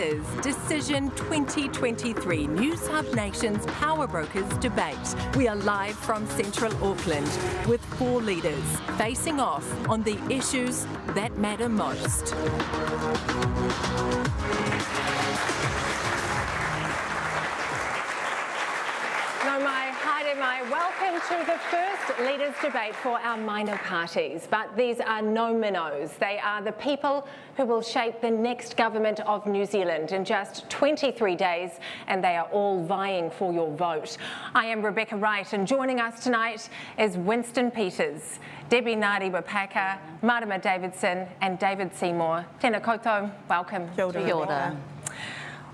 is Decision 2023, Newshub Nation's Powerbrokers debate. We are live from Central Auckland with 4 leaders facing off on the issues that matter most. Welcome to the first leaders' debate for our minor parties. But these are no minnows. They are the people who will shape the next government of New Zealand in just 23 days, and they are all vying for your vote. I am Rebecca Wright, and joining us tonight is Winston Peters, Debbie Ngarewa-Packer, Marama Davidson, and David Seymour. Tēnā koutou, welcome. Kia ora.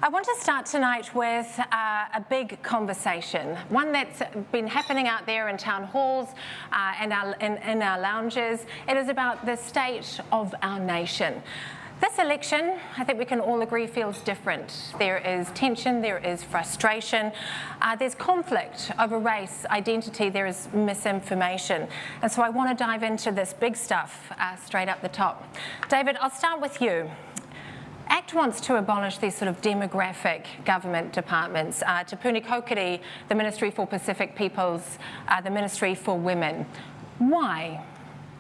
I want to start tonight with a big conversation, one that's been happening out there in town halls and in our lounges. It is about the state of our nation. This election, I think we can all agree, feels different. There is tension, there is frustration, there's conflict over race, identity, there is misinformation. And so I want to dive into this big stuff straight up the top. David, I'll start with you. ACT wants to abolish these sort of demographic government departments. Te Puni Kokiri, the Ministry for Pacific Peoples, the Ministry for Women. Why?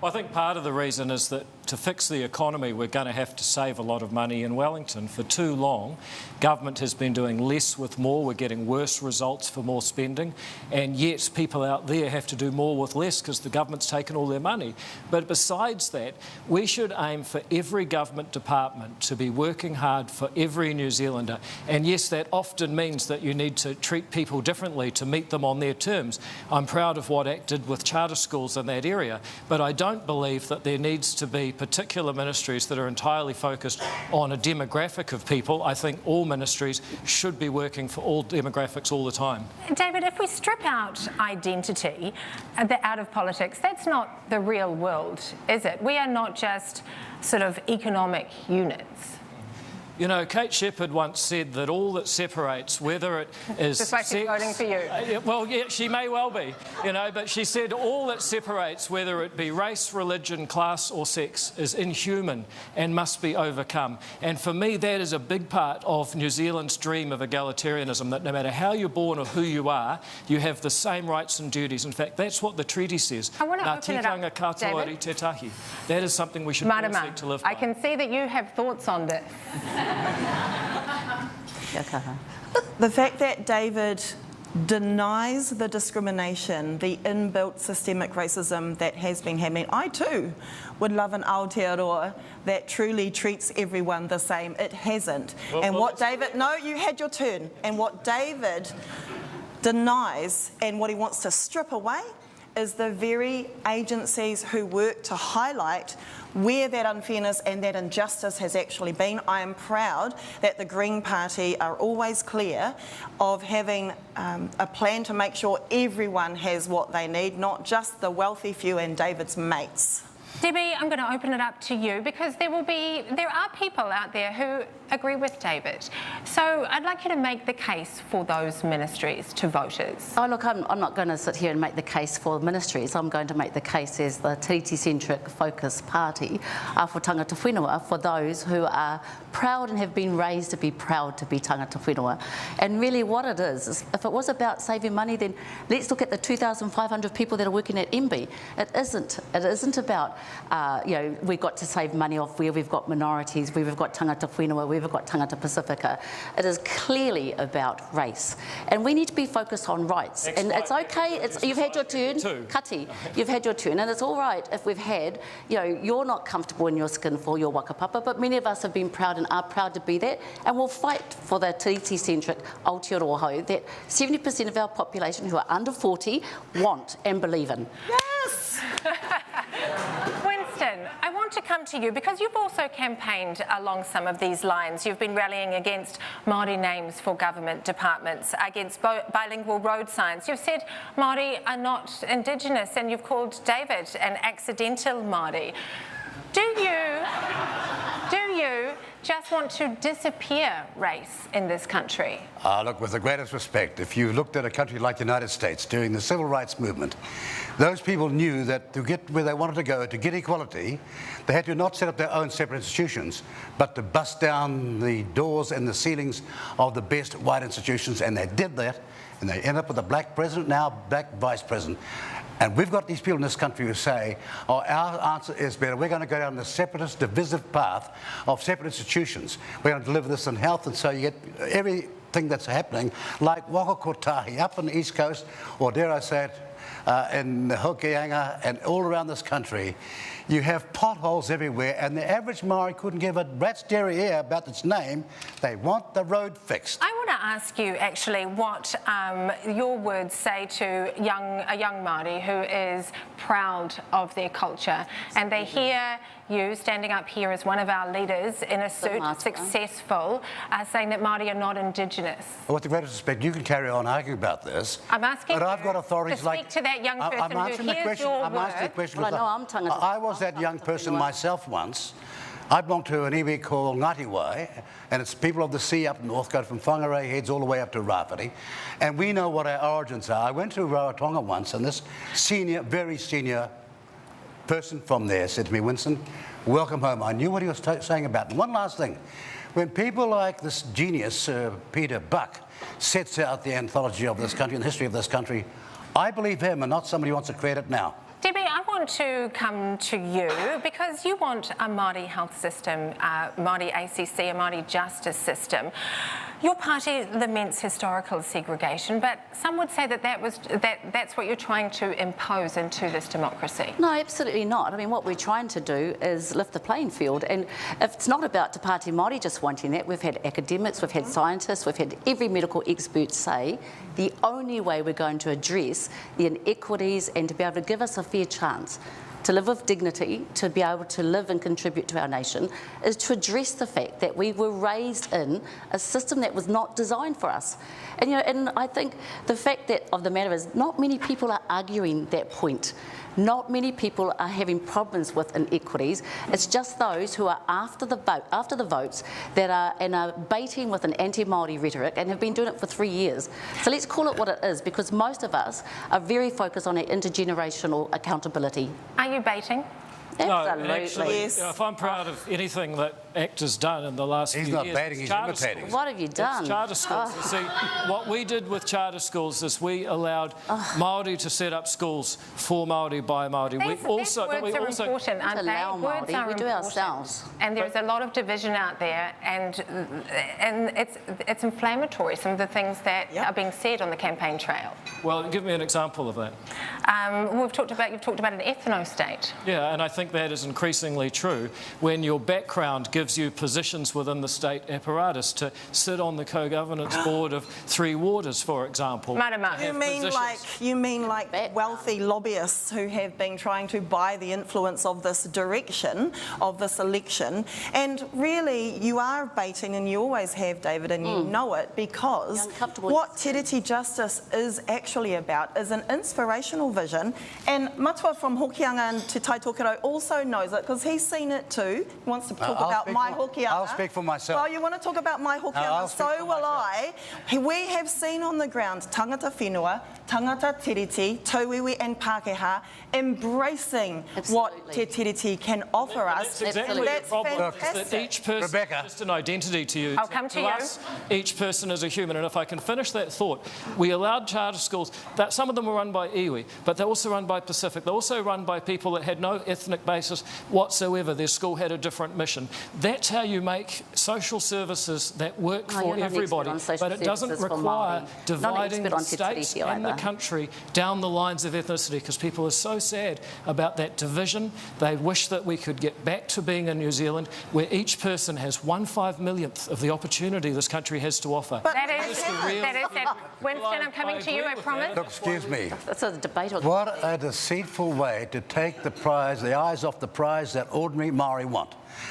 Well, I think part of the reason is that to fix the economy, we're going to have to save a lot of money in Wellington. For too long, government has been doing less with more. We're getting worse results for more spending, and yet people out there have to do more with less because the government's taken all their money. But besides that, we should aim for every government department to be working hard for every New Zealander. And yes, that often means that you need to treat people differently to meet them on their terms. I'm proud of what ACT did with charter schools in that area, but I don't believe that there needs to be particular ministries that are entirely focused on a demographic of people. I think all ministries should be working for all demographics all the time. David, if we strip out identity out of politics, that's not the real world, is it? We are not just sort of economic units. You know, Kate Shepherd once said that all that separates, whether it is just like she's voting for you. Well, yeah, she may well be, you know, but she said all that separates, whether it be race, religion, class or sex, is inhuman and must be overcome. And for me, that is a big part of New Zealand's dream of egalitarianism, that no matter how you're born or who you are, you have the same rights and duties. In fact, that's what the treaty says. I want to open it up, David. Te tahi. That is something we should all seek to live by. I can see that you have thoughts on this. The fact that David denies the discrimination, the inbuilt systemic racism that has been happening, I too would love an Aotearoa that truly treats everyone the same. It hasn't. No, you had your turn. And what David denies and what he wants to strip away is the very agencies who work to highlight where that unfairness and that injustice has actually been. I am proud that the Green Party are always clear of having a plan to make sure everyone has what they need, not just the wealthy few and David's mates. Debbie, I'm going to open it up to you because there are people out there who agree with David. So I'd like you to make the case for those ministries to voters. Oh, look, I'm not going to sit here and make the case for ministries. I'm going to make the case as the tiriti-centric focus party for tangata whenua, for those who are proud and have been raised to be proud to be tangata whenua. And really what it is if it was about saving money, then let's look at the 2,500 people that are working at MB. It isn't about you know, we've got to save money off where we've got minorities, where we've got tangata whenua, where we've got tangata Pacifica. It is clearly about race. And we need to be focused on rights. And it's okay, you've had your turn, Kati, you've had your turn, and it's all right if we've had, you know, you're not comfortable in your skin for your wakapapa, but many of us have been proud and are proud to be that, and we'll fight for the tiriti-centric Aotearoa that 70% of our population who are under 40 want and believe in. Yes! Winston, I want to come to you because you've also campaigned along some of these lines. You've been rallying against Māori names for government departments, against bilingual road signs. You've said Māori are not Indigenous, and you've called David an accidental Māori. Do you just want to disappear race in this country? Look, with the greatest respect, if you looked at a country like the United States during the civil rights movement, those people knew that to get where they wanted to go, to get equality, they had to not set up their own separate institutions, but to bust down the doors and the ceilings of the best white institutions, and they did that, and they ended up with a black president, now black vice president. And we've got these people in this country who say, oh, our answer is better. We're going to go down the separatist, divisive path of separate institutions. We're going to deliver this in health, and so you get everything that's happening, like Waka Kotahi up on the East Coast, or dare I say it, in Hokianga and all around this country. You have potholes everywhere, and the average Maori couldn't give a rat's derriere about its name. They want the road fixed. I want to ask you actually what your words say to a young Māori who is proud of their culture, and they hear you standing up here as one of our leaders in a suit, successful, saying that Māori are not Indigenous. Well, with the greatest respect, you can carry on arguing about this. I'm asking but I've got authorities to speak to that young person who hears your I'm answering the question. Well, I know I'm tangata. I was that young person myself once. I belong to an iwi called Ngarewa, and it's people of the sea up north, go from Whangarei heads all the way up to Rāwhiti, and we know what our origins are. I went to Rarotonga once, and this senior, very senior person from there said to me, Winston, welcome home. I knew what he was saying about it. And one last thing, when people like this genius, Peter Buck, sets out the anthology of this country and the history of this country, I believe him and not somebody who wants to create it now. Debbie, I want to come to you because you want a Māori health system, Māori ACC, a Māori justice system. Your party laments historical segregation, but some would say that that's what you're trying to impose into this democracy. No, absolutely not. I mean, what we're trying to do is lift the playing field, and if it's not about Te Pāti Māori just wanting that, we've had academics, we've had scientists, we've had every medical expert say the only way we're going to address the inequities and to be able to give us a fair chance to live with dignity, to be able to live and contribute to our nation, is to address the fact that we were raised in a system that was not designed for us. And, you know, and I think the fact that of the matter is not many people are arguing that point. Not many people are having problems with inequities. It's just those who are after the votes that are baiting with an anti-Māori rhetoric and have been doing it for 3 years. So let's call it what it is, because most of us are very focused on our intergenerational accountability. Are you baiting? Absolutely. No, actually, Yes. if I'm proud of anything that ACT has done in the last few years... He's not baiting, he's imitating. What have you done? It's charter schools. You see, what we did with charter schools is we allowed Māori to set up schools for Māori by Māori. These words are important, aren't they? Allow Words Māori, are we do important. ourselves. And there's a lot of division out there, and it's inflammatory, some of the things that are being said on the campaign trail. Well, give me an example of that. You've talked about an ethno-state. Yeah, and I think that is increasingly true when your background gives you positions within the state apparatus to sit on the co-governance board of 3 warders, for example. You mean like wealthy lobbyists who have been trying to buy the influence of this direction, of this election, and really you are baiting, and you always have, David, and you know it, because what Te Reti Justice is actually about is an inspirational vision, and Matua from Hokianga and Te Taitokero also knows it because he's seen it too. He wants to talk about my Hokianga. I'll speak for myself. Well, you want to talk about my Hokianga, so will I. We have seen on the ground tangata whenua, tangata tiriti, tauiwi and Pākehā embracing what Te Tiriti can offer us. That's exactly the problem. Fantastic. That each person is just an identity to you. I'll come to you. Us, each person is a human. And if I can finish that thought, we allowed charter schools, that some of them were run by iwi, but they're also run by Pacific. They're also run by people that had no ethnic basis whatsoever. Their school had a different mission. That's how you make social services that work for everybody. But it doesn't require dividing the states and the country down the lines of ethnicity, because people are so sad about that division. They wish that we could get back to being in New Zealand where each person has 1/5 millionth of the opportunity this country has to offer. But that is it. Winston, I'm coming to you, I promise. Look, excuse me. That's a debate. What a deceitful way to take the prize, the eyes off the prize that ordinary Maori want.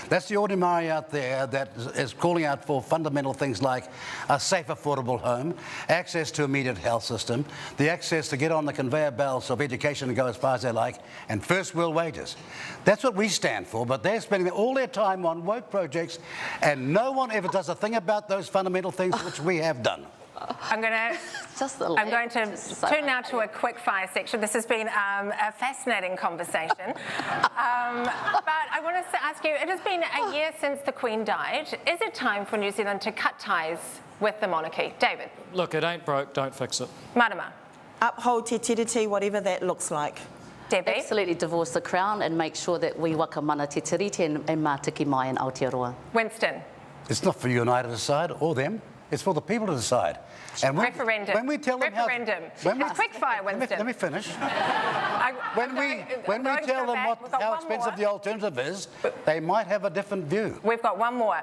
That's the ordinary Maori out there that is calling out for fundamental things like a safe, affordable home, access to immediate health system, the access to get on the conveyor belts of education and go as far as they like, and first world wages. That's what we stand for, but they're spending all their time on woke projects, and no one ever does a thing about those fundamental things which we have done. I'm going to turn now to a quick fire section. This has been a fascinating conversation. But I want to ask you, it has been a year since the Queen died. Is it time for New Zealand to cut ties with the monarchy? David? Look, it ain't broke, don't fix it. Marama? Uphold te tiriti, whatever that looks like. Debbie? Absolutely divorce the Crown and make sure that we waka mana te tiriti and mātiki mai in Aotearoa. Winston? It's not for you and I to decide, or them. It's for the people to decide. And referendum. When we tell them referendum. It's quick fire, Winston. Let me finish. When we tell them how expensive the alternative is, they might have a different view. We've got one more.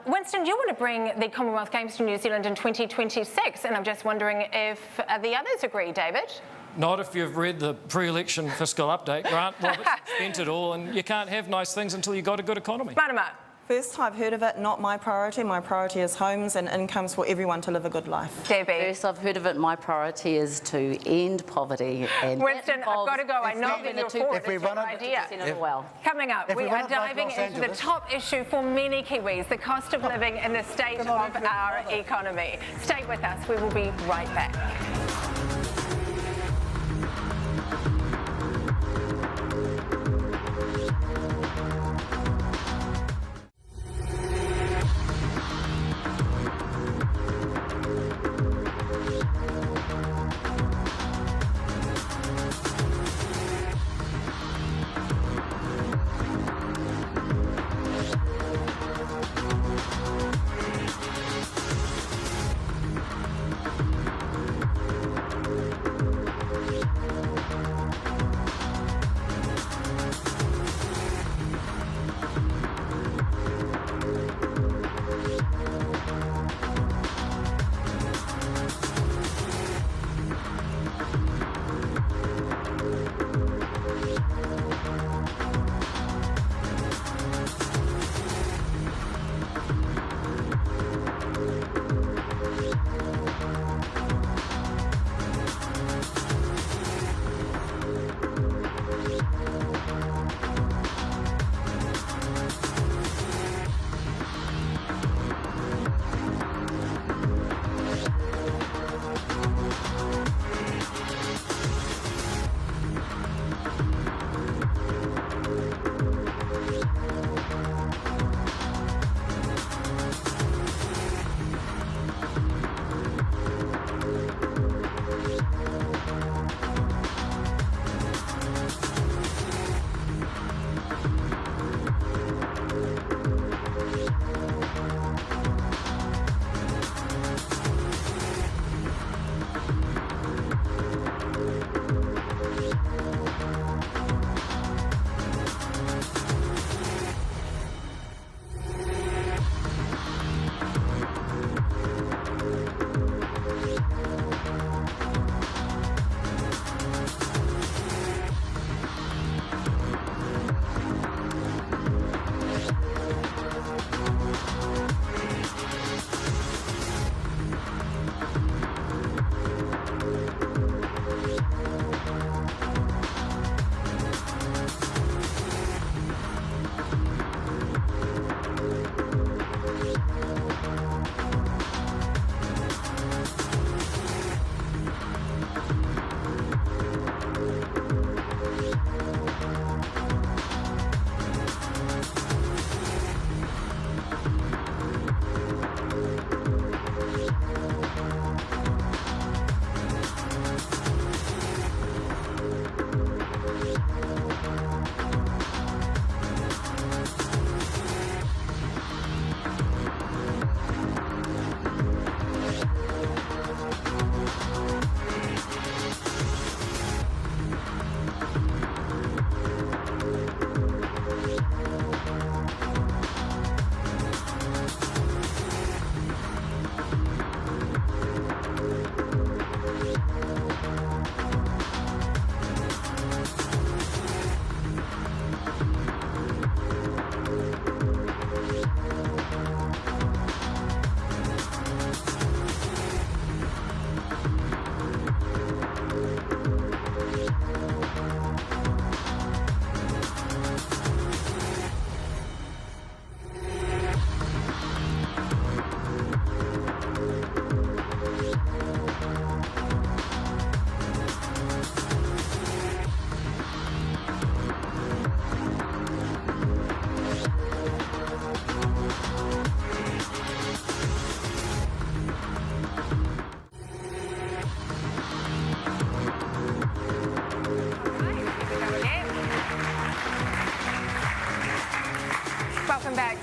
Winston, you want to bring the Commonwealth Games to New Zealand in 2026, and I'm just wondering if the others agree, David? Not if you've read the pre-election fiscal update. Grant Roberts spent it all, and you can't have nice things until you've got a good economy. Marama? First I've heard of it, not my priority. My priority is homes and incomes for everyone to live a good life. Debbie? First I've heard of it, my priority is to end poverty. And Winston, I've got to go. I know that you're for it. It's your idea. Coming up, we are diving into the top issue for many Kiwis, the cost of living and the state of our economy. Stay with us. We will be right back.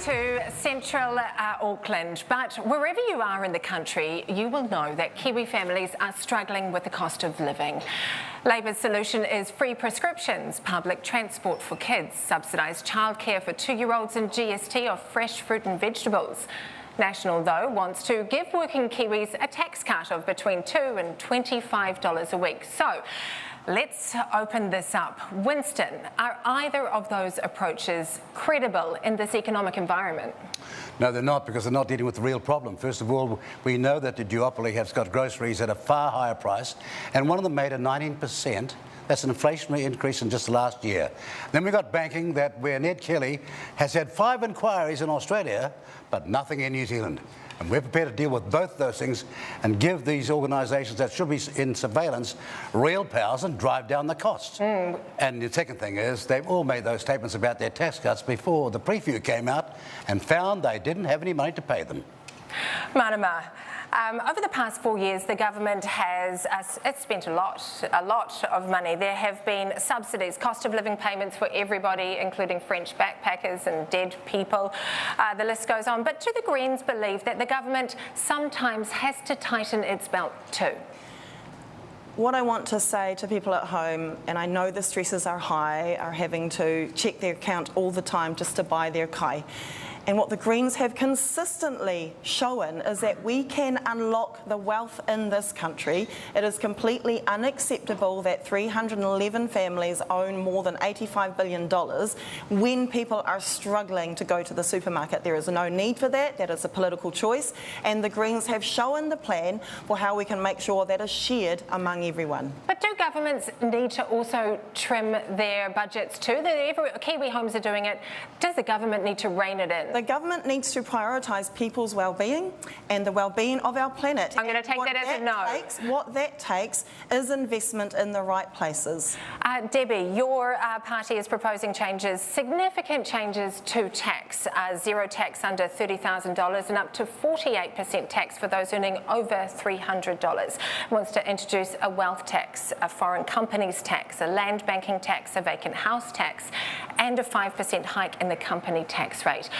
to central Auckland, but wherever you are in the country, you will know that Kiwi families are struggling with the cost of living. Labour's solution is free prescriptions, public transport for kids, subsidised childcare for 2-year-olds and GST of fresh fruit and vegetables. National, though, wants to give working Kiwis a tax cut of between $2 and $25 a week. So, let's open this up. Winston, are either of those approaches credible in this economic environment? No, they're not, because they're not dealing with the real problem. First of all, we know that the duopoly has got groceries at a far higher price, and one of them made a 19%. That's an inflationary increase in just the last year. Then we've got banking, where Ned Kelly has had 5 inquiries in Australia, but nothing in New Zealand. And we're prepared to deal with both those things and give these organisations that should be in surveillance real powers and drive down the costs. And the second thing is, they've all made those statements about their tax cuts before the preview came out and found they didn't have any money to pay them. Marama, over the past 4 years, the government has it's spent a lot of money. There have been subsidies, cost of living payments for everybody, including French backpackers and dead people. The list goes on. But do the Greens believe that the government sometimes has to tighten its belt too? What I want to say to people at home, and I know the stresses are high, are having to check their account all the time just to buy their kai. And what the Greens have consistently shown is that we can unlock the wealth in this country. It is completely unacceptable that 311 families own more than $85 billion when people are struggling to go to the supermarket. There is no need for that. That is a political choice. And the Greens have shown the plan for how we can make sure that is shared among everyone. But do governments need to also trim their budgets too? Kiwi homes are doing it. Does the government need to rein it in? The government needs to prioritise people's well-being and the well-being of our planet. I'm going to take that as a no. What that takes is investment in the right places. Debbie, your party is proposing changes, significant changes to tax, zero tax under $30,000 and up to 48% tax for those earning over $300. Wants to introduce a wealth tax, a foreign companies tax, a land banking tax, a vacant house tax, and a 5% hike in the company tax rate.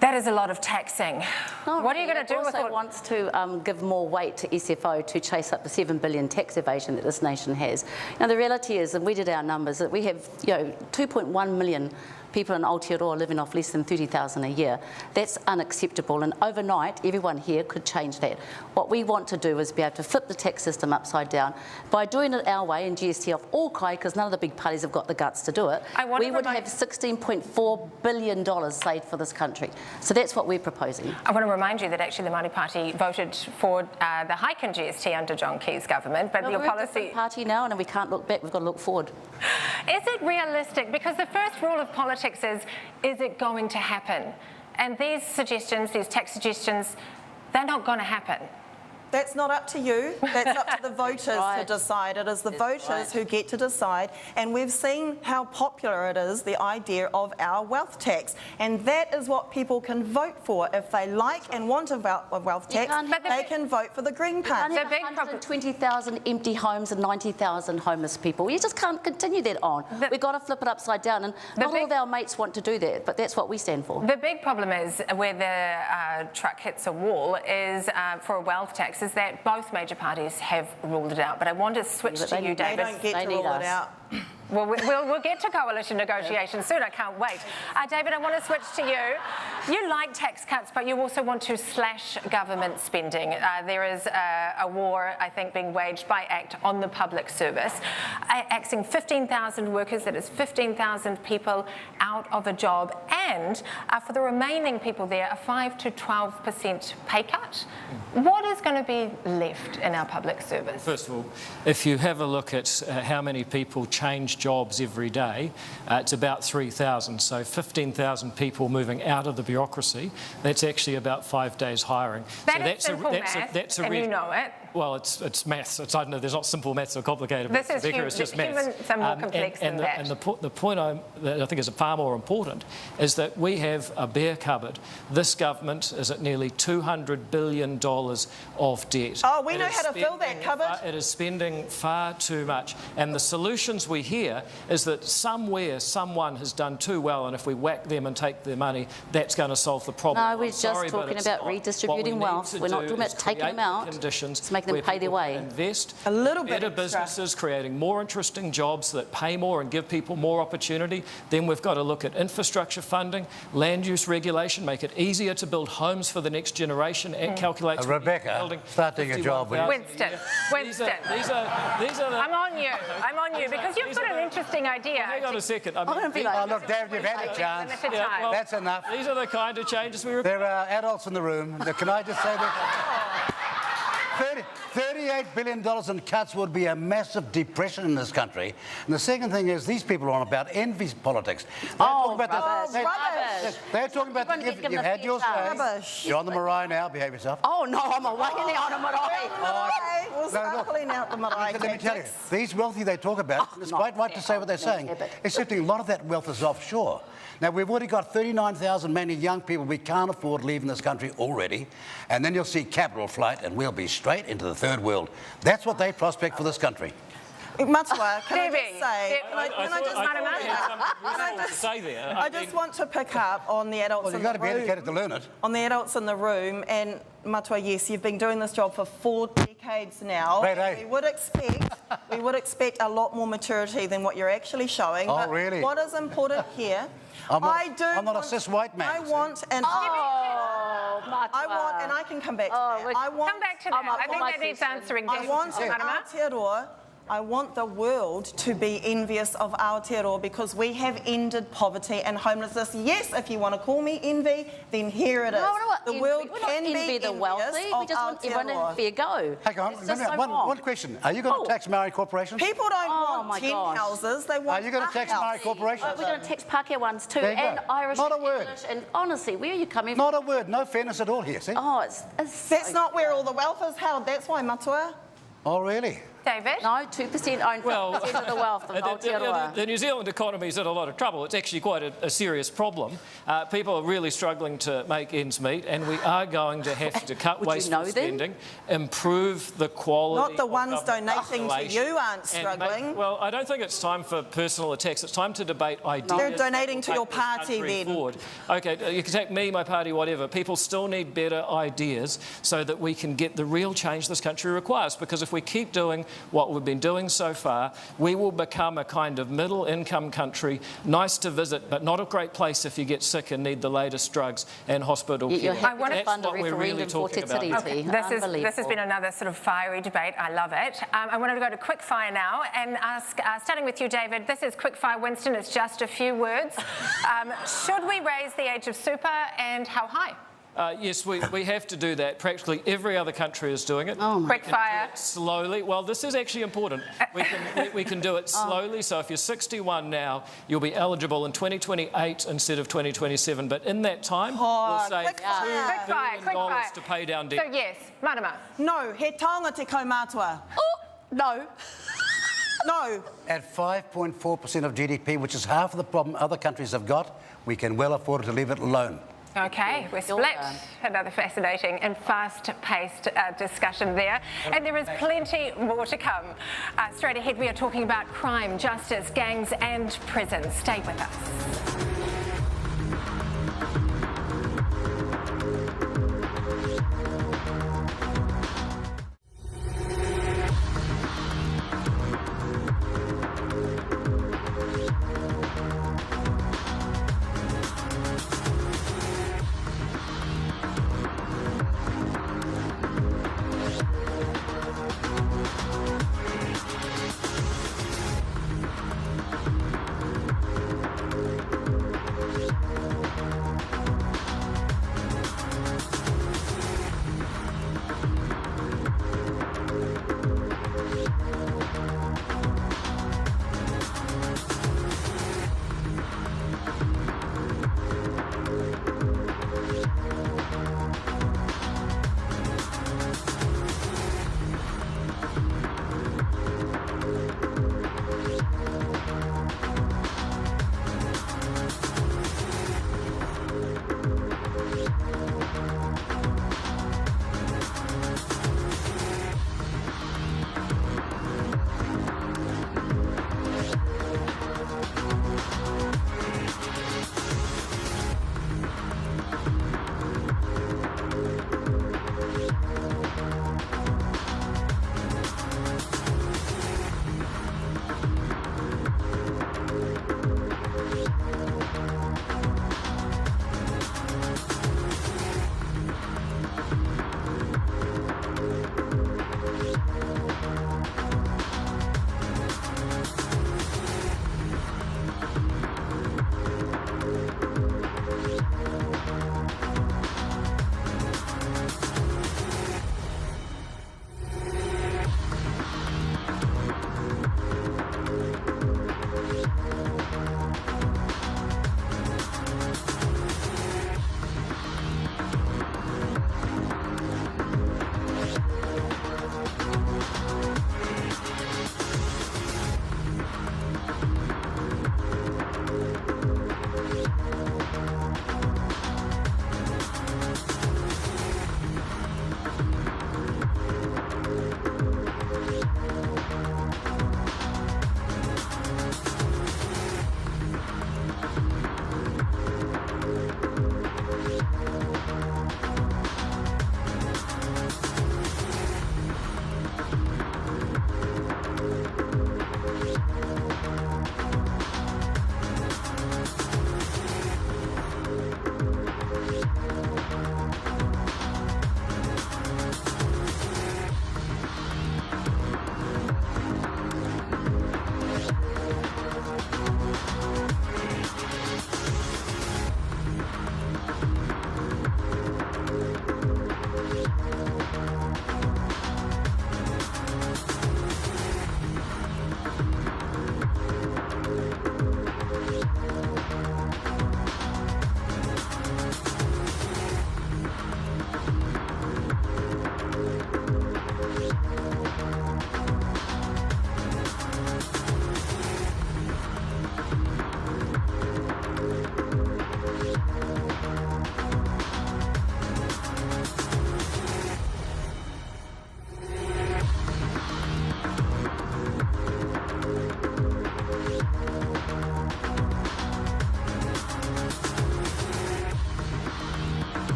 That is a lot of taxing. What are you going to do with it? It also wants to give more weight to SFO to chase up the $7 billion tax evasion that this nation has. Now, the reality is, and we did our numbers, that we have 2.1 million people in Aotearoa living off less than $30,000 a year. That's unacceptable, and overnight everyone here could change that. What we want to do is be able to flip the tax system upside down by doing it our way in GST off all kai, because none of the big parties have got the guts to do it. We would have $16.4 billion saved for this country. So that's what we're proposing. I want to remind you that actually the Māori Party voted for the hike in GST under John Key's government, but your policy... We're a party now, and we can't look back, we've got to look forward. Is it realistic? Because the first rule of politics is it going to happen? And these suggestions, these tax suggestions, they're not going to happen. That's not up to you. That's up to the voters to decide. It is the voters who get to decide. And we've seen how popular it is, the idea of our wealth tax. And that is what people can vote for. If they like and want a wealth tax, they can vote for the Green Party. The big 120,000 empty homes and 90,000 homeless people. You just can't continue that on. We've got to flip it upside down. And not all of our mates want to do that, but that's what we stand for. The big problem is where the truck hits a wall is for a wealth tax is that both major parties have ruled it out. But I want to switch to you, David. They don't get to rule it out. Well, we'll get to coalition negotiations soon. I can't wait. David, I want to switch to you. You like tax cuts, but you also want to slash government spending. There is a war, I think, being waged by ACT on the public service, axing 15,000 workers. That is 15,000 people out of a job. And for the remaining people there, a 5 to 12% pay cut. What is going to be left in our public service? First of all, if you have a look at how many people change jobs every day, it's about 3,000. So 15,000 people moving out of the bureaucracy, that's actually about 5 days hiring. That's simple math, and you know it. Well, it's maths. I don't know. There's not simple maths or complicated maths. This is It's just maths. humans are more complex than that. And the point that I think is far more important is that we have a bare cupboard. This government is at nearly $200 billion of debt. Oh, we know how to fill that cupboard. It is spending far too much. And the solutions we hear is that somewhere someone has done too well, and if we whack them and take their money, that's going to solve the problem. No, we're just talking about redistributing wealth. We're not talking about taking them out. To make them pay their way. Invest a little bit better businesses, creating more interesting jobs that pay more and give people more opportunity. Then we've got to look at infrastructure funding, land use regulation, make it easier to build homes for the next generation, and calculate. Rebecca, start doing a job. Winston. These are the. I'm on you because you've got an interesting idea. Hang on a second. I'm going to be like, Look, David, you've had a chance. well, That's enough. These are the kind of changes we require. There are adults in the room. Can I just say that? $38 billion in cuts would be a massive depression in this country. And the second thing is, these people are on about envy politics. They're talking about rubbish. They're talking about you've had your say. Rubbish. You're on the marae now. Behave yourself. oh no, I'm away now on a marae. We'll start pulling out the marae. Let me tell you, these wealthy they talk about, it's quite right to say what they're saying, except a lot of that wealth is offshore. Now, we've already got 39,000 many young people we can't afford leaving this country already, and then you'll see capital flight and we'll be straight into the third world. That's what they prospect for this country. Matua, can I just say, I just want to pick up on the adults Well, in you've got the to be room. educated to learn it. On the adults in the room, and Matua, yes, you've been doing this job for 4 decades now. Great, eh? We would expect a lot more maturity than what you're actually showing. Oh, but really? What is important here? I'm not a cis white man. I want an. I want, and I can come back to that. I want. Come back to that. I think that needs answering. I want Aotearoa. I want the world to be envious of Aotearoa because we have ended poverty and homelessness. Yes, if you want to call me envy, then here it is. The world can be envious the wealthy. We just want everyone to have a fair go. Hang on, one question. Are you going to tax Maori corporations? People don't want 10 houses, they want Are you going to tax Maori corporations? We're going to tax Pākehā ones too, There you go. and Irish Not a and word. English. And honestly, where are you coming Not a word. No fairness at all here, see? Oh, it's That's so not where all the wealth is held. That's why, Matua. Oh, really? David? No, 2% own 50% of the wealth of Aotearoa. The New Zealand economy is in a lot of trouble. It's actually quite a serious problem. People are really struggling to make ends meet, and we are going to have to cut wasteful spending, improve the quality. Not the ones donating to population, you aren't struggling. Well, I don't think it's time for personal attacks. It's time to debate ideas. They're donating to your that will take party this country then. forward. OK, you can take me, my party, whatever. People still need better ideas so that we can get the real change this country requires. Because if we keep doing what we've been doing so far, we will become a kind of middle-income country, nice to visit, but not a great place if you get sick and need the latest drugs and hospital care. I want to fund a what we're really referendum for talking about. Te Tiriti. This has been another sort of fiery debate. I love it. I wanted to go to quickfire now and ask, starting with you, David, this is quickfire. Winston, it's just a few words. Should we raise the age of super, and how high? Yes, we have to do that. Practically every other country is doing it. Quickfire. Slowly. Well, this is actually important. We can do it slowly. So if you're 61 now, you'll be eligible in 2028 instead of 2027. But in that time, we'll save $2 billion to pay down debt. So yes, Marama. No, he taonga te kaumātua. No. No. At 5.4% of GDP, which is half of the problem other countries have got, we can well afford to leave it alone. Okay, we're split. Another fascinating and fast-paced discussion there. And there is plenty more to come. Straight ahead, we are talking about crime, justice, gangs and prisons. Stay with us.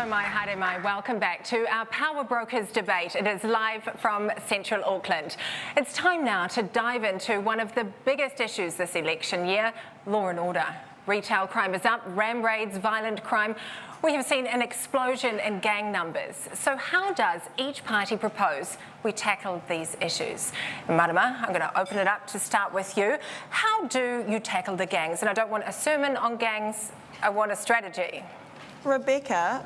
mai, haere mai. Welcome back to our Powerbrokers debate. It is live from Central Auckland. It's time now to dive into one of the biggest issues this election year, law and order. Retail crime is up, ram raids, violent crime. We have seen an explosion in gang numbers. So how does each party propose we tackle these issues? Marama, I'm going to open it up to start with you. How do you tackle the gangs? And I don't want a sermon on gangs, I want a strategy. Rebecca,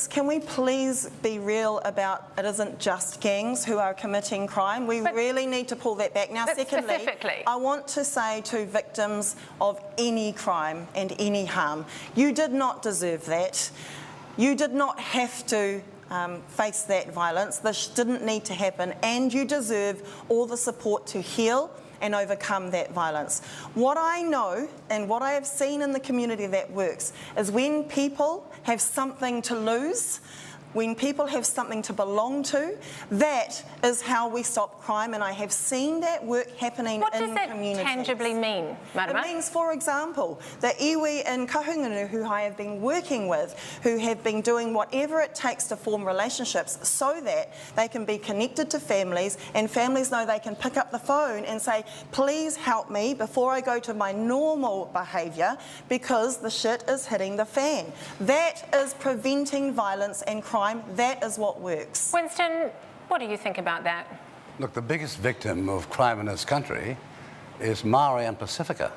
can we please be real about it isn't just gangs who are committing crime? We really need to pull that back. Now, secondly, I want to say to victims of any crime and any harm, you did not deserve that. You did not have to face that violence. This didn't need to happen, and you deserve all the support to heal and overcome that violence. What I know and what I have seen in the community that works is when people have something to lose, when people have something to belong to, that is how we stop crime, and I have seen that work happening in communities. What does that tangibly mean, Marama? It means, for example, the iwi in Kahungunu who I have been working with, who have been doing whatever it takes to form relationships so that they can be connected to families, and families know they can pick up the phone and say, please help me before I go to my normal behaviour because the shit is hitting the fan. That is preventing violence and crime. That is what works. Winston, what do you think about that? Look, the biggest victim of crime in this country is Maori and Pacifica.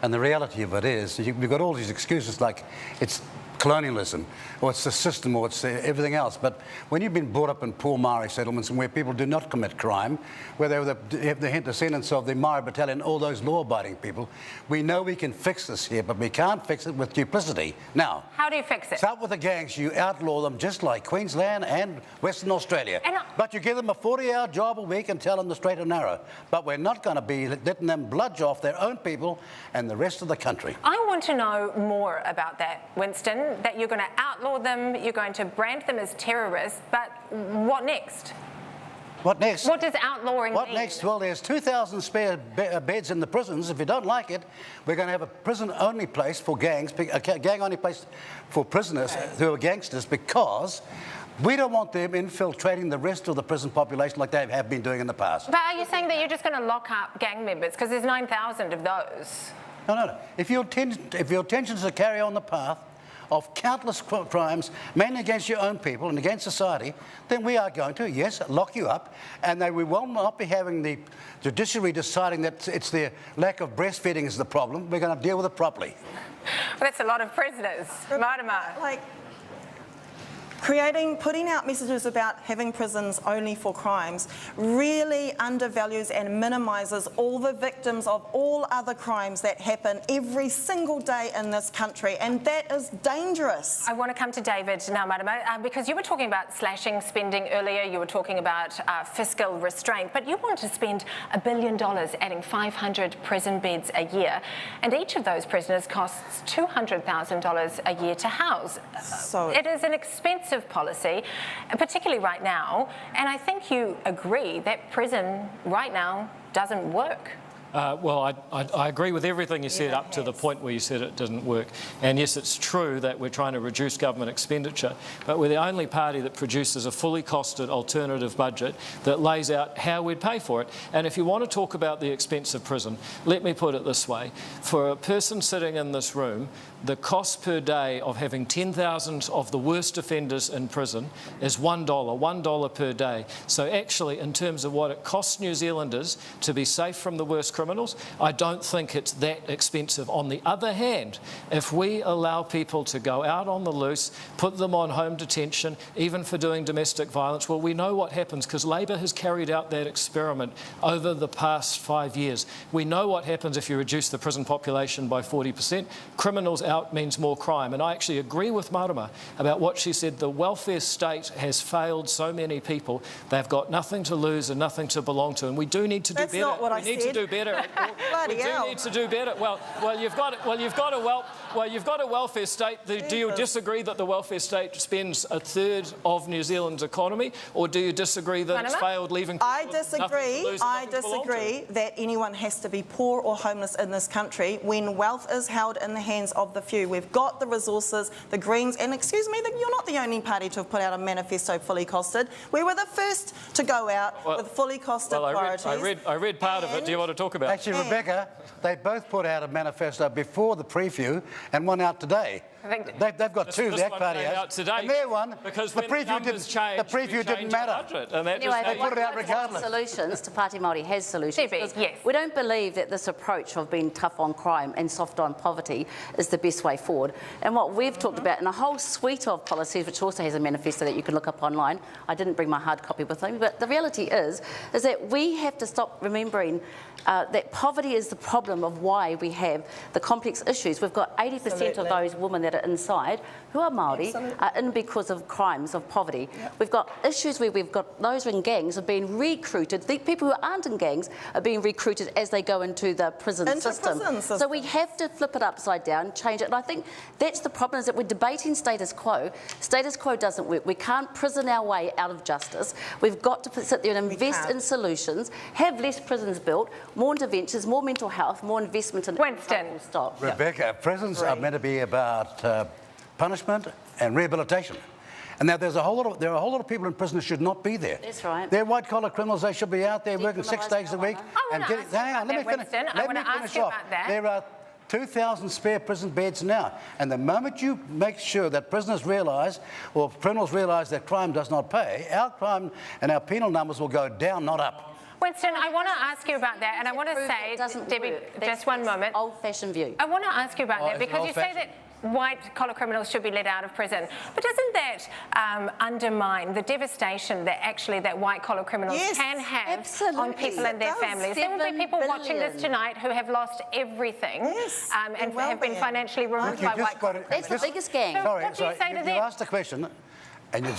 And the reality of it is, we've got all these excuses like it's colonialism, or it's the system, or it's everything else. But when you've been brought up in poor Maori settlements and where people do not commit crime, where they were the descendants of the Maori battalion, all those law-abiding people, we know we can fix this here, but we can't fix it with duplicity. Now, how do you fix it? Start with the gangs. You outlaw them just like Queensland and Western Australia. But you give them a 40-hour job a week and tell them the straight and narrow. But we're not going to be letting them bludge off their own people and the rest of the country. I want to know more about that, Winston, that you're going to outlaw them, you're going to brand them as terrorists, but what next? What next? What does outlawing mean? What next? Well, there's 2,000 spare beds in the prisons. If you don't like it, we're going to have a prison-only place for gangs, a gang-only place for prisoners who are gangsters, because we don't want them infiltrating the rest of the prison population like they have been doing in the past. But are you saying that you're just going to lock up gang members? Because there's 9,000 of those. No. If your intention is to carry on the path of countless crimes, mainly against your own people and against society, then we are going to, yes, lock you up, and we will not be having the judiciary deciding that it's their lack of breastfeeding is the problem. We're going to deal with it properly. Well, that's a lot of prisoners. Marama. Putting out messages about having prisons only for crimes really undervalues and minimises all the victims of all other crimes that happen every single day in this country, and that is dangerous. I want to come to David now, Marama, because you were talking about slashing spending earlier, you were talking about fiscal restraint, but you want to spend $1 billion adding 500 prison beds a year, and each of those prisoners costs $200,000 a year to house. So it is an expensive policy, particularly right now, and I think you agree that prison right now doesn't work. Well, I agree with everything you said up to the point where you said it didn't work. And yes, it's true that we're trying to reduce government expenditure, but we're the only party that produces a fully costed alternative budget that lays out how we'd pay for it. And if you want to talk about the expense of prison, let me put it this way. For a person sitting in this room, the cost per day of having 10,000 of the worst offenders in prison is $1 per day. So actually, in terms of what it costs New Zealanders to be safe from the worst criminals, I don't think it's that expensive. On the other hand, if we allow people to go out on the loose, put them on home detention, even for doing domestic violence, well, we know what happens because Labor has carried out that experiment over the past 5 years. We know what happens if you reduce the prison population by 40%. Criminals out means more crime. And I actually agree with Marama about what she said. The welfare state has failed so many people. They've got nothing to lose and nothing to belong to. And we do need to do better. That's not what I said. We need to do better. Bloody we do hell. need to do better. Well, you've got to Well, you've got a welfare state. Do you disagree that the welfare state spends a third of New Zealand's economy, or do you disagree that it's failed, leaving people I disagree that anyone has to be poor or homeless in this country when wealth is held in the hands of the few. We've got the resources, the Greens, and excuse me, you're not the only party to have put out a manifesto fully costed. We were the first to go out with fully costed priorities. I read part of it. Do you want to talk about it? Actually, Rebecca, they both put out a manifesto before the preview and one out today. They've got two, the ACT Party has. And their one, because the preview didn't matter. Anyway, they put it out regardless. Solutions to Party Māori has solutions. Yes. We don't believe that this approach of being tough on crime and soft on poverty is the best way forward. And what we've talked about in a whole suite of policies, which also has a manifesto that you can look up online. I didn't bring my hard copy with me, but the reality is that we have to stop remembering that poverty is the problem of why we have the complex issues. We've got 80% of those women that are inside who are Māori are in because of crimes of poverty. Yep. We've got issues where we've got those in gangs are being recruited. The people who aren't in gangs are being recruited as they go into the prison system. So we have to flip it upside down, change it. And I think that's the problem, is that we're debating status quo. Status quo doesn't work. We can't prison our way out of justice. We've got to sit there and invest in solutions, have less prisons built, more interventions, more mental health, more investment in Winston. Stop. Rebecca, prisons are meant to be about punishment and rehabilitation. And now there are a whole lot of people in prison who should not be there. That's right. They're white-collar criminals. They should be out there working 6 days a week. Hang on, let me finish off. There are 2,000 spare prison beds now. And the moment you make sure that prisoners realise, or criminals realise, that crime does not pay, our crime and our penal numbers will go down, not up. Winston, I want to ask you about that, and I want to say, Debbie, just one moment. Old-fashioned view. I want to ask you about that because you say that white-collar criminals should be let out of prison. But doesn't that undermine the devastation that actually that white-collar criminals can have on people and their families? There will be people watching this tonight who have lost everything and have been financially ruined by white-collar criminals. That's the biggest gang. So what do you say to them? You asked a question. And you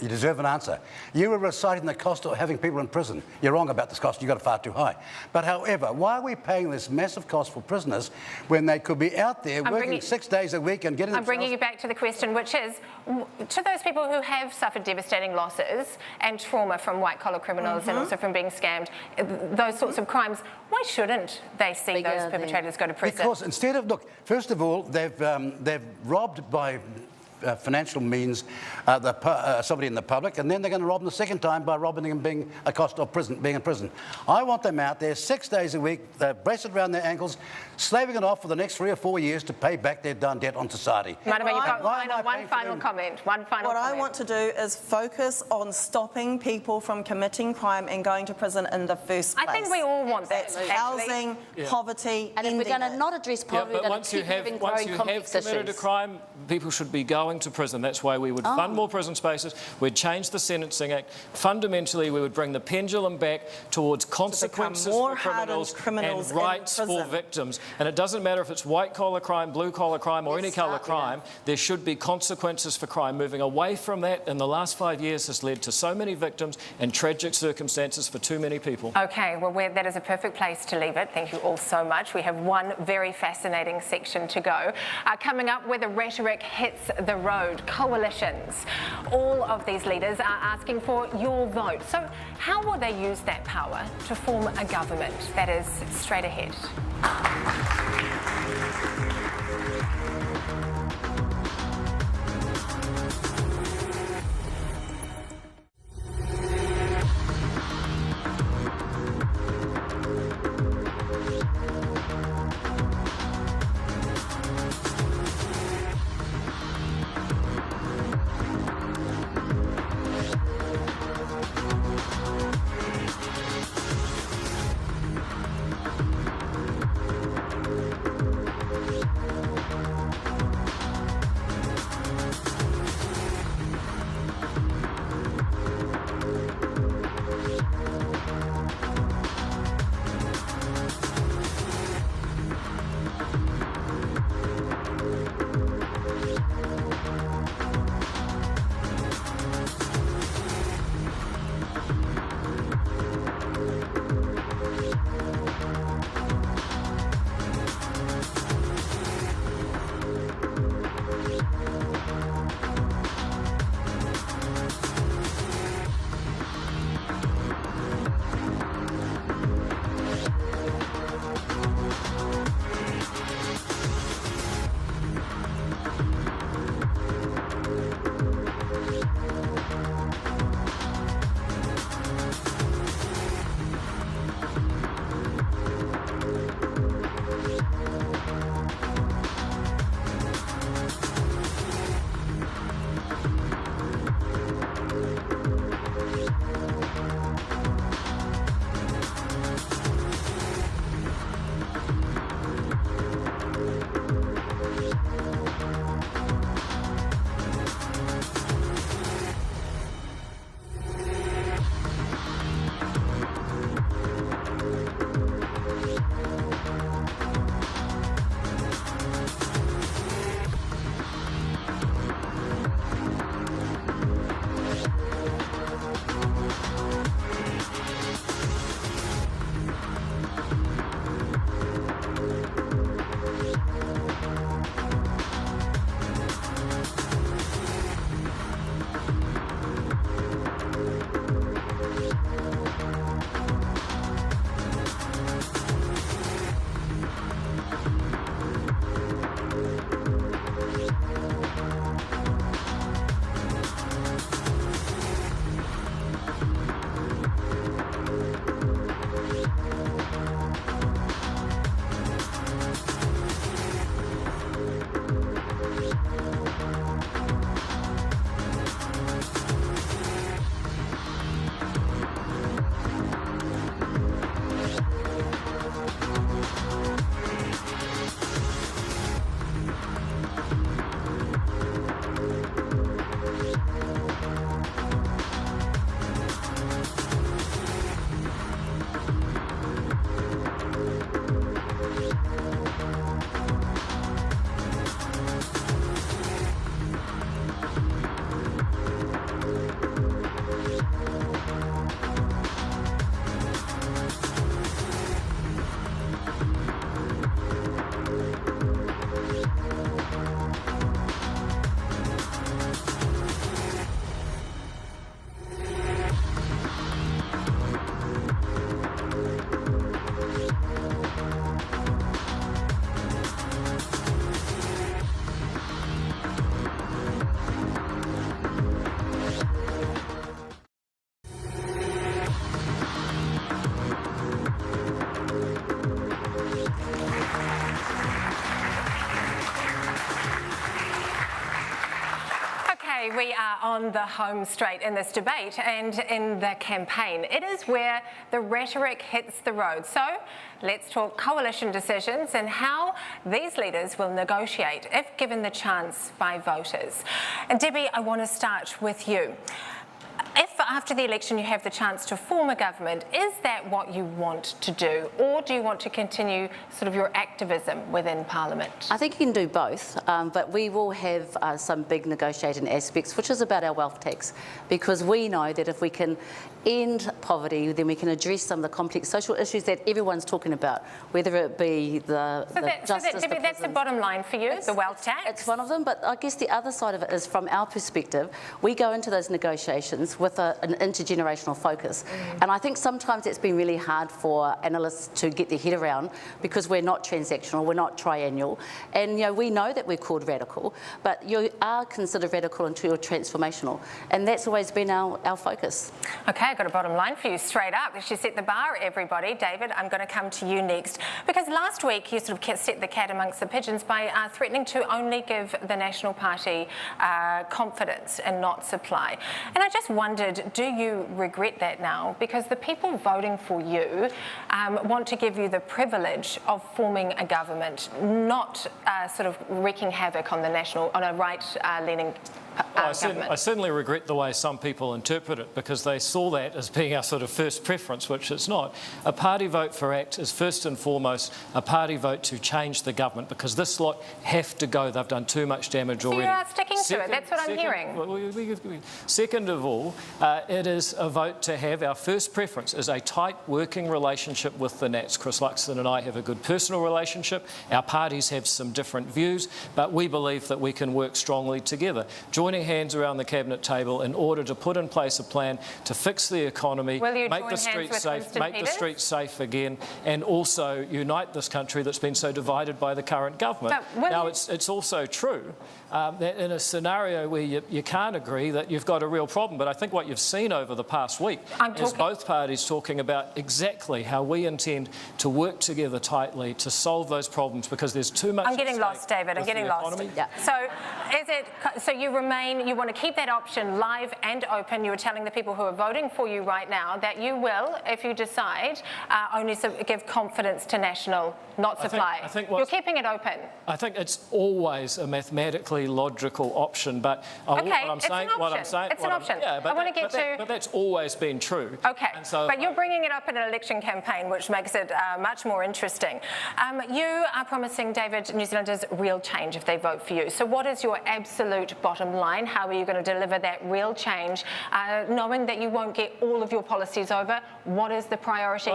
deserve an answer. You were reciting the cost of having people in prison. You're wrong about this cost. You got it far too high. But however, why are we paying this massive cost for prisoners when they could be out there working 6 days a week and getting I'm bringing you back to the question, which is, to those people who have suffered devastating losses and trauma from white-collar criminals and also from being scammed, those sorts of crimes, why shouldn't they see those perpetrators go to prison? Because instead of, look, first of all, they've robbed by financial means somebody in the public, and then they're going to rob them the second time by robbing them being a cost of being in prison. I want them out there 6 days a week, bracelet around their ankles, slaving it off for the next 3 or 4 years to pay back their done debt on society. Madam, you've got one final comment. What I want to do is focus on stopping people from committing crime and going to prison in the first place. I think we all want that. That's housing, poverty, and if we're going to not address poverty, but once you have committed a crime, people should be going to prison. That's why we would fund more prison spaces. We'd change the Sentencing Act. Fundamentally, we would bring the pendulum back towards consequences for criminals and rights for victims. And it doesn't matter if it's white-collar crime, blue-collar crime, or any colour crime. There should be consequences for crime. Moving away from that in the last 5 years has led to so many victims and tragic circumstances for too many people. OK, well, that is a perfect place to leave it. Thank you all so much. We have one very fascinating section to go. Coming up, where the rhetoric hits the road, coalitions. All of these leaders are asking for your vote. So how will they use that power to form a government that is straight ahead? are on the home straight in this debate and in the campaign. It is where the rhetoric hits the road. So let's talk coalition decisions and how these leaders will negotiate if given the chance by voters. And Debbie, I want to start with you. If after the election you have the chance to form a government, is that what you want to do, or do you want to continue sort of your activism within Parliament? I think you can do both, but we will have some big negotiating aspects, which is about our wealth tax, because we know that if we can end poverty, then we can address some of the complex social issues that everyone's talking about, whether it be justice, Debbie, that's the bottom line for you, the wealth tax? It's one of them, but I guess the other side of it is, from our perspective, we go into those negotiations with an intergenerational focus. And I think sometimes it's been really hard for analysts to get their head around, because we're not transactional, we're not triennial, and we know that we're called radical, but you are considered radical until you're transformational, and that's always been our focus. Okay, I've got a bottom line for you straight up. She set the bar, everybody. David, I'm going to come to you next, because last week you sort of set the cat amongst the pigeons by threatening to only give the National Party confidence and not supply. And I just wondered, do you regret that now? Because the people voting for you want to give you the privilege of forming a government, not sort of wreaking havoc on a right-leaning I certainly regret the way some people interpret it, because they saw that as being our sort of first preference, which it's not. A party vote for ACT is first and foremost a party vote to change the government, because this lot have to go. They've done too much damage already. So you are sticking to it. That's what I'm hearing. Second of all, it is a vote to have our first preference is a tight working relationship with the Nats. Chris Luxon and I have a good personal relationship. Our parties have some different views, but we believe that we can work strongly together. Joining hands around the cabinet table in order to put in place a plan to fix the economy, make the streets safe again, and also unite this country that's been so divided by the current government. Now, it's also true that in a scenario where you can't agree, that you've got a real problem. But I think what you've seen over the past week is both parties talking about exactly how we intend to work together tightly to solve those problems, because there's too much. I'm getting lost, David. I'm getting lost. Yeah. So you want to keep that option live and open. You were telling the people who are voting for you right now that you will, if you decide, only give confidence to National, not supply. I think you're keeping it open. I think it's always a mathematically logical option, but it's an option. But that's always been true. Okay, but you're bringing it up in an election campaign, which makes it much more interesting. You are promising, David, New Zealanders real change if they vote for you. So what is your absolute bottom line? How are you going to deliver that real change, knowing that you won't get all of your policies over? What is the priority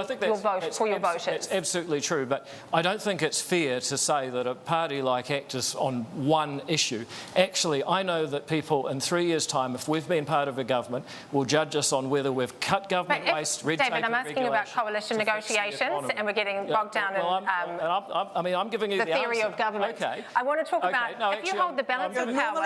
for your voters? It's absolutely true, but I don't think it's fair to say that a party like ACT is on one issue. Actually, I know that people in 3 years' time, if we've been part of a government, will judge us on whether we've cut government waste, red tape, David, I'm asking about coalition negotiations, and we're getting bogged down in I'm giving you the theory of government. Okay. I want to talk about if you hold the balance of power.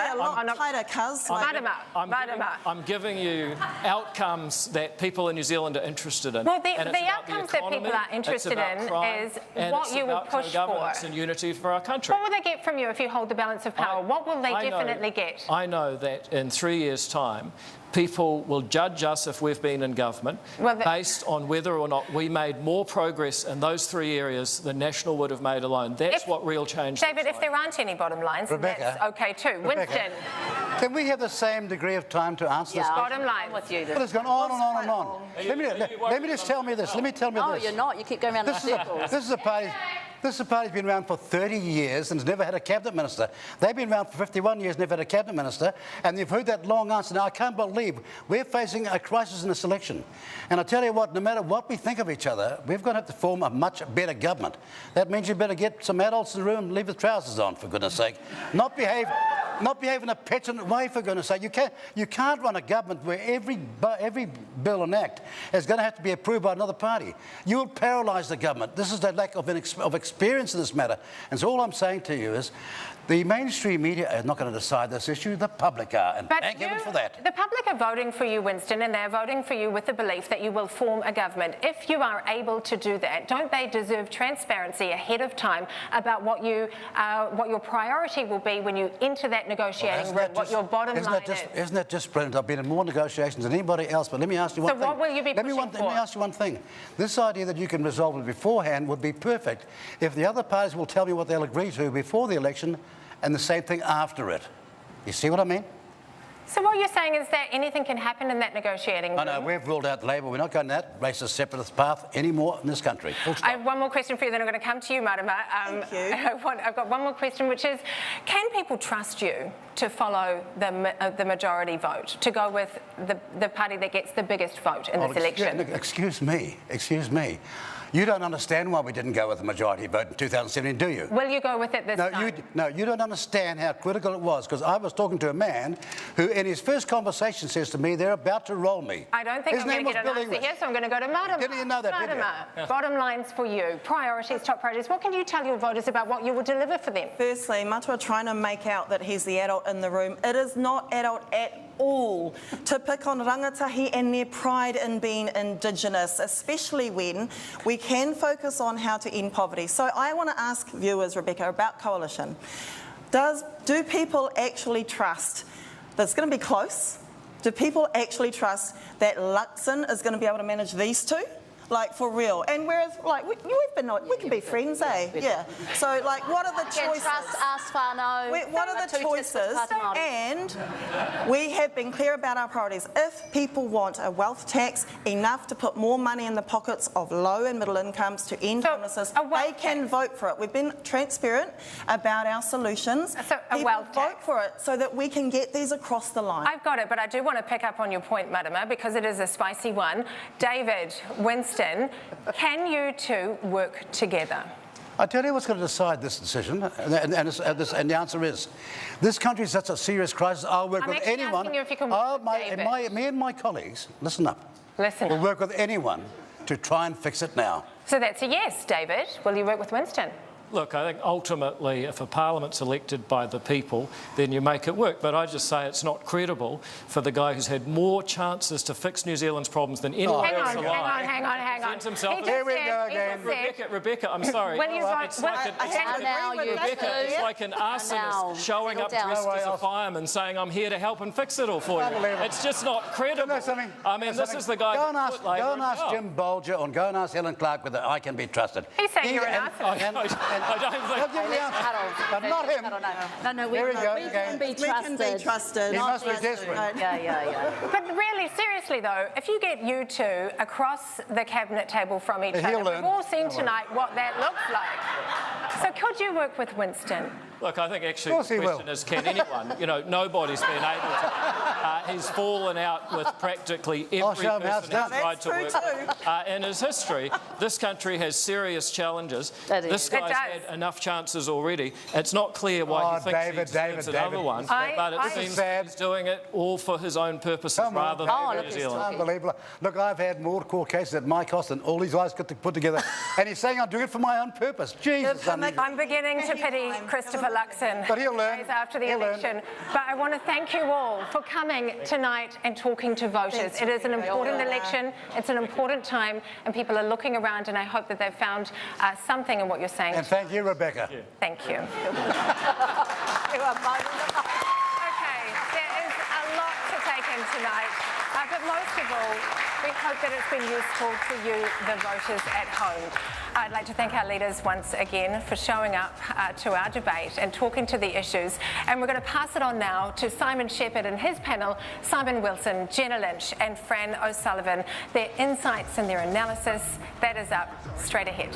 I'm giving you outcomes that people in New Zealand are interested in. Well, the outcomes that people are interested in is what you will push for. And unity for our country. What will they get from you if you hold the balance of power? What will they definitely get? I know that in 3 years' time, people will judge us, if we've been in government, based on whether or not we made more progress in those 3 areas than National would have made alone. That's what real change is. David, if there aren't any bottom lines, Rebecca, that's okay too. Winston. Can we have the same degree of time to answer this? Bottom line. With you. Well, it's gone on and on and on. Let me just tell me this. No, you're not. You keep going around in circles. This is a party that's been around for 30 years and has never had a cabinet minister. They've been around for 51 years and never had a cabinet minister, and you've heard that long answer. Now, I can't believe we're facing a crisis in this election. And I tell you what, no matter what we think of each other, we're going to have to form a much better government. That means you better get some adults in the room and leave the trousers on, for goodness sake. Not behave in a petulant way, for goodness sake. You can't run a government where every bill and act is going to have to be approved by another party. You will paralyse the government. This is the lack of experience in this matter. And so all I'm saying to you is The mainstream media is not going to decide this issue. The public are, and thank heaven for that. The public are voting for you, Winston, and they're voting for you with the belief that you will form a government. If you are able to do that, don't they deserve transparency ahead of time about what your priority will be when you enter that negotiating room, what your bottom line is? Isn't that just brilliant? I've been in more negotiations than anybody else, but let me ask you one thing. So what will you be pushing for? Let me ask you one thing. This idea that you can resolve it beforehand would be perfect if the other parties will tell me what they'll agree to before the election and the same thing after it. You see what I mean? So what you're saying is that anything can happen in that negotiating room? I know, we've ruled out Labour. We're not going that racist separatist path anymore in this country. I have one more question for you, then I'm going to come to you, Marama. Thank you. I've got one more question, which is, can people trust you to follow the majority vote, to go with the party that gets the biggest vote in this election? Excuse me. You don't understand why we didn't go with the majority vote in 2017, do you? Will you go with it this time? No, you don't understand how critical it was, because I was talking to a man who, in his first conversation, says to me, they're about to roll me. I don't think I'm going to get an answer here, so I'm going to go to Marama. Didn't you know that, did you? Marama, bottom lines for you, priorities, top priorities. What can you tell your voters about what you will deliver for them? Firstly, Matua trying to make out that he's the adult in the room. It is not adult at all to pick on rangatahi and their pride in being Indigenous, especially when we can focus on how to end poverty. So I want to ask viewers, Rebecca, about Coalition. Do people actually trust that it's going to be close? Do people actually trust that Luxon is going to be able to manage these two? Like, for real. And whereas, like, we can be friends, eh? Yeah. So, like, what are the choices? Trust us, whānau. What are the choices? And we have been clear about our priorities. If people want a wealth tax, enough to put more money in the pockets of low and middle incomes to end homelessness, they can vote for it. We've been transparent about our solutions. So a wealth tax. Vote for it so that we can get these across the line. I've got it, but I do want to pick up on your point, Marama, because it is a spicy one. David, Winston, can you two work together? I tell you what's going to decide this decision, and the answer is, this country is such a serious crisis. I'll work with anyone. You if you can work with David. Me and my colleagues, listen up. Listen. We'll work with anyone to try and fix it now. So that's a yes, David. Will you work with Winston? Look, I think ultimately, if a parliament's elected by the people, then you make it work. But I just say it's not credible for the guy who's had more chances to fix New Zealand's problems than anyone else alive. Hang on. Here we go again. Rebecca, I'm sorry. It's like an arsonist showing up dressed as a fireman saying, I'm here to help and fix it all for you. It's just not credible. I mean, this is the guy Go and ask Jim Bolger and go and ask Helen Clark whether I can be trusted. He's saying you're an arsonist. I don't think... But not him. No, we can be trusted. He must be desperate. Yeah. But really, seriously though, if you get you two across the cabinet table from each other, we've all seen tonight what that looks like. So could you work with Winston? Look, I think actually the question is, can anyone? You know, nobody's been able to. He's fallen out with practically every person who's tried to work with. In his history, this country has serious challenges. This guy's had enough chances already. It's not clear why he thinks he deserves another one, but it seems he's doing it all for his own purposes rather than New Zealand. Unbelievable. Look, I've had more court cases at my cost than all these guys got to put together, and he's saying I'm doing it for my own purpose. Jesus. I'm beginning to pity Christopher Luxon but he'll learn. days after the election. But I want to thank you all for coming tonight and talking to voters. It is an important election. It's an important time, and people are looking around, and I hope that they've found something in what you're saying. And thank you, Rebecca. Thank you. Okay, there is a lot to take in tonight, but most of all, we hope that it's been useful for you, the voters at home. I'd like to thank our leaders once again for showing up to our debate and talking to the issues. And we're going to pass it on now to Simon Shepherd and his panel, Simon Wilson, Jenna Lynch and Fran O'Sullivan. Their insights and their analysis, that is up straight ahead.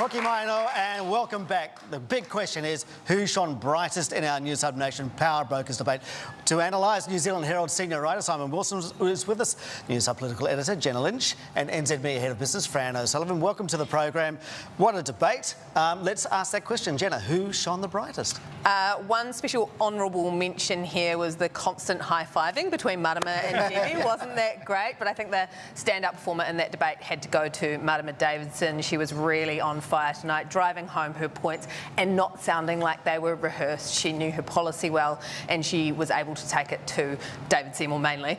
Toki Maino, and welcome back. The big question is, who shone brightest in our Newshub Nation Powerbrokers debate? To analyse, New Zealand Herald senior writer Simon Wilson is with us, Newshub political editor Jenna Lynch, and NZME head of business Fran O'Sullivan. Welcome to the program. What a debate. Let's ask that question. Jenna, who shone the brightest? One special honourable mention here was the constant high-fiving between Marama and Debbie. Wasn't that great? But I think the stand-up performer in that debate had to go to Marama Davidson. She was really on fire tonight, driving home her points and not sounding like they were rehearsed. She knew her policy well, and she was able to take it to David Seymour mainly.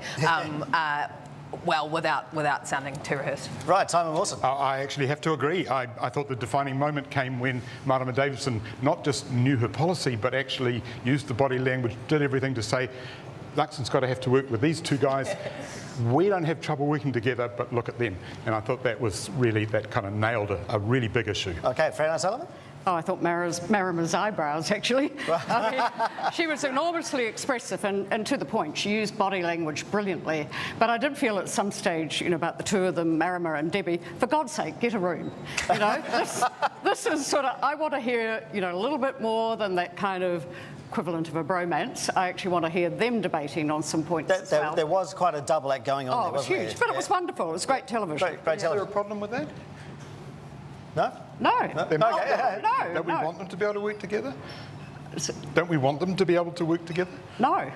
Well, without sounding too rehearsed. Right, Simon Wilson. I actually have to agree. I thought the defining moment came when Marama Davidson not just knew her policy, but actually used the body language, did everything to say, Luxon's got to have to work with these two guys. We don't have trouble working together, but look at them. And I thought that was really, that kind of nailed a really big issue. OK, Fran O'Sullivan? Oh, I thought Marama's eyebrows, actually. I mean, she was enormously expressive and to the point. She used body language brilliantly. But I did feel at some stage, you know, about the two of them, Marama and Debbie, for God's sake, get a room. You know, this is sort of, I want to hear, you know, a little bit more than that kind of equivalent of a bromance. I actually want to hear them debating on some points as well. There was quite a double act going on there, it was wasn't huge, there? but it was wonderful. It was great television. Great television. Is there a problem with that? No? No. No. Don't we want them to be able to work together? Don't we want them to be able to work together? No.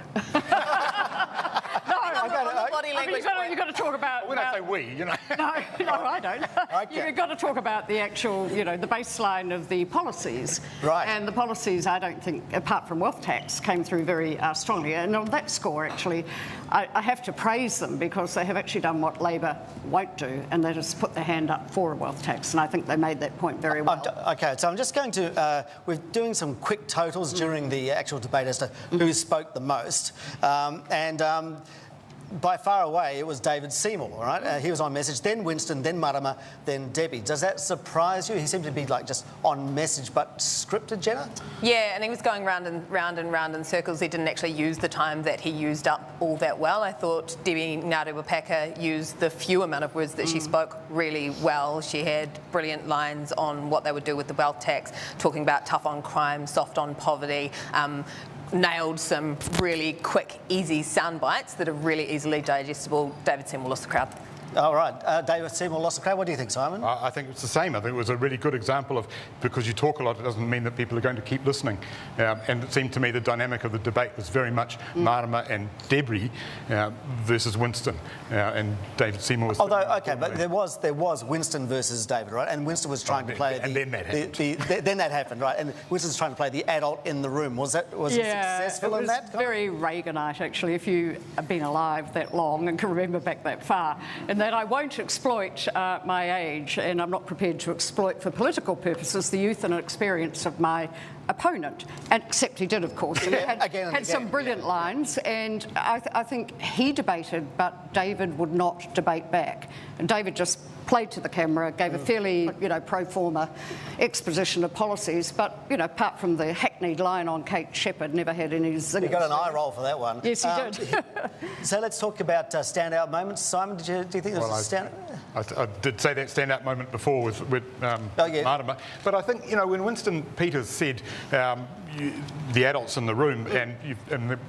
You've got to talk about... When I say we, you know... No, I don't. Okay. You've got to talk about the actual, you know, the baseline of the policies. Right. And the policies, I don't think, apart from wealth tax, came through very strongly. And on that score, actually, I have to praise them because they have actually done what Labor won't do, and that is put their hand up for a wealth tax. And I think they made that point very well. OK, so I'm just going to... we're doing some quick totals during the actual debate as to who spoke the most. By far away, it was David Seymour, all right? He was on message, then Winston, then Marama, then Debbie. Does that surprise you? He seemed to be, like, just on message but scripted, Jenna? Yeah, and he was going round and round and round in circles. He didn't actually use the time that he used up all that well. I thought Debbie Ngarewa-Packer used the few amount of words that she spoke really well. She had brilliant lines on what they would do with the wealth tax, talking about tough on crime, soft on poverty, nailed some really quick, easy sound bites that are really easily digestible. David Seymour lost the crowd. All right. David Seymour lost the crowd. What do you think, Simon? I think it's the same. I think it was a really good example of, because you talk a lot, it doesn't mean that people are going to keep listening. And it seemed to me the dynamic of the debate was very much Marama and Debbie versus Winston. And David Seymour was... Although, OK, but there was Winston versus David, right? And Winston was trying to play... And then that happened. Then that happened, right? And Winston was trying to play the adult in the room. Was he successful in that? It was very Reaganite, actually, if you have been alive that long and can remember back that far. And that I won't exploit my age, and I'm not prepared to exploit for political purposes the youth and experience of my opponent, and except he did, of course. And had some brilliant lines, and I think he debated, but David would not debate back. And David just played to the camera, gave a fairly, you know, pro forma exposition of policies, but, you know, apart from the hackneyed line on Kate Shepherd, never had any zingers. You got an eye roll for that one. Yes, he did. So let's talk about standout moments. Simon, do you think there was a standout? I did say that standout moment before with Marama. But I think, you know, when Winston Peters said the adults in the room and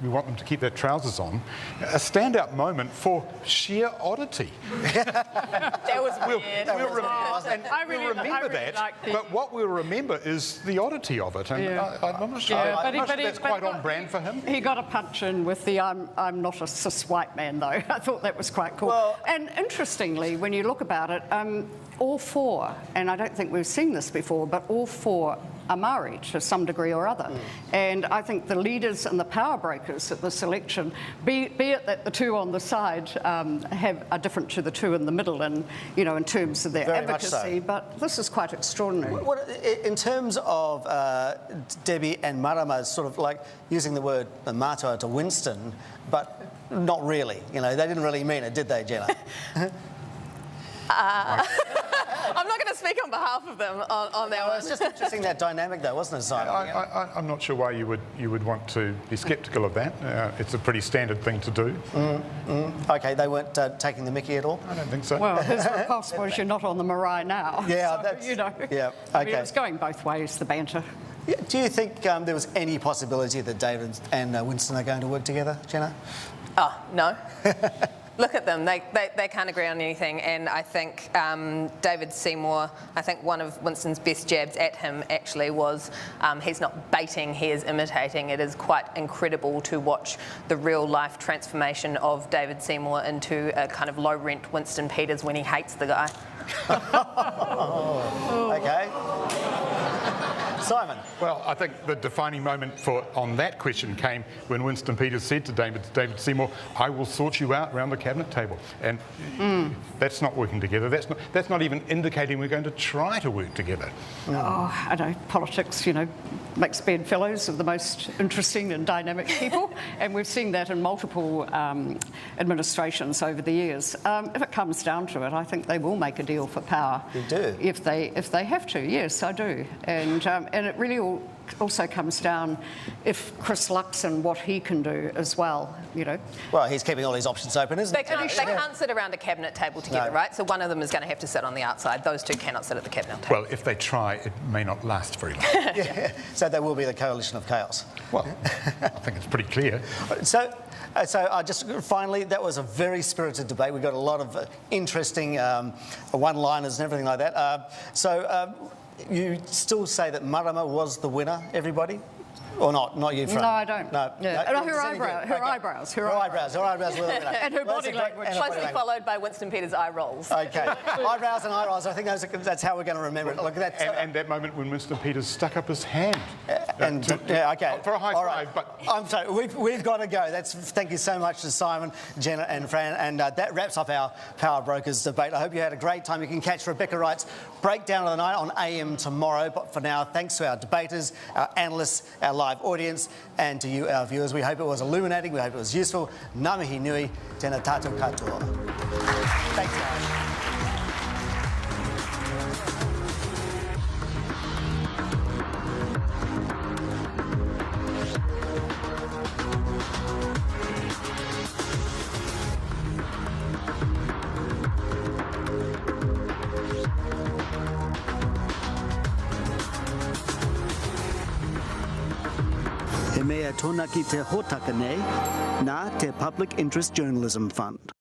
we want them to keep their trousers on, a standout moment for sheer oddity. That was weird. We'll remember that, but what we'll remember is the oddity of it. And I'm not sure, that's quite on brand for him. He got a punch in with the I'm not a cis white man, though. I thought that was quite cool. Well, and interestingly, when you look about it, all four, and I don't think we've seen this before, but all four are Maori to some degree or other. And I think the leaders and the power brokers at this election, be it that the two on the side are different to the two in the middle, and, you know, in terms of their Very advocacy, much so. but this is quite extraordinary. In terms of Debbie and Marama, sort of like using the word mātua to Winston, but not really. You know, they didn't really mean it, did they, Jenna? I'm not going to speak on behalf of them on that one. It's just interesting, that dynamic, though, wasn't it, Simon? I'm not sure why you would want to be sceptical of that. It's a pretty standard thing to do. OK, they weren't taking the mickey at all? I don't think so. Well, his repulse was you're not on the marae now. Yeah, so, that's... you know. Yeah, I mean, OK. it's going both ways, the banter. Yeah, do you think there was any possibility that David and Winston are going to work together, Jenna? Oh, no. Look at them. They can't agree on anything. And I think David Seymour, I think one of Winston's best jabs at him actually was he's not baiting, he is imitating. It is quite incredible to watch the real life transformation of David Seymour into a kind of low rent Winston Peters when he hates the guy. OK. Simon? Well, I think the defining moment on that question came when Winston Peters said to David Seymour, I will sort you out around the cabinet table. And that's not working together. That's not even indicating we're going to try to work together. Oh, I know, politics, you know, makes bedfellows of the most interesting and dynamic people, and we've seen that in multiple administrations over the years. If it comes down to it, I think they will make a deal for power. You do? If they have to, yes, I do. And it really also comes down if Chris Luxon, what he can do as well, you know. Well, he's keeping all these options open, isn't They he? can't sit around a cabinet table together, No. right? So one of them is going to have to sit on the outside. Those two cannot sit at the cabinet table. Well, if they try, it may not last very long. Yeah. So there will be the coalition of chaos. Well, I think it's pretty clear. So just finally, that was a very spirited debate. We got a lot of interesting one-liners and everything like that. You still say that Marama was the winner, everybody? Or not? Not you, Fran? No, I don't. No. Yeah. No, Her eyebrows Her eyebrows were the winner. And her body language. Closely followed by Winston Peters' eye rolls. OK. Eyebrows and eye rolls. I think that's how we're going to remember it. Look at that. And that moment when Winston Peters stuck up his hand. OK. For a high All five, right. but... I'm sorry, we've got to go. Thank you so much to Simon, Jenna and Fran. And that wraps up our Powerbrokers debate. I hope you had a great time. You can catch Rebecca Wright's Breakdown of the Night on AM tomorrow. But for now, thanks to our debaters, our analysts, our live audience, and to you, our viewers. We hope it was illuminating. We hope it was useful. Ngā mihi nui, tēnā tātou katoa. Thanks, guys. He mea tōna ki te hōtaka nei, nā te Public Interest Journalism Fund.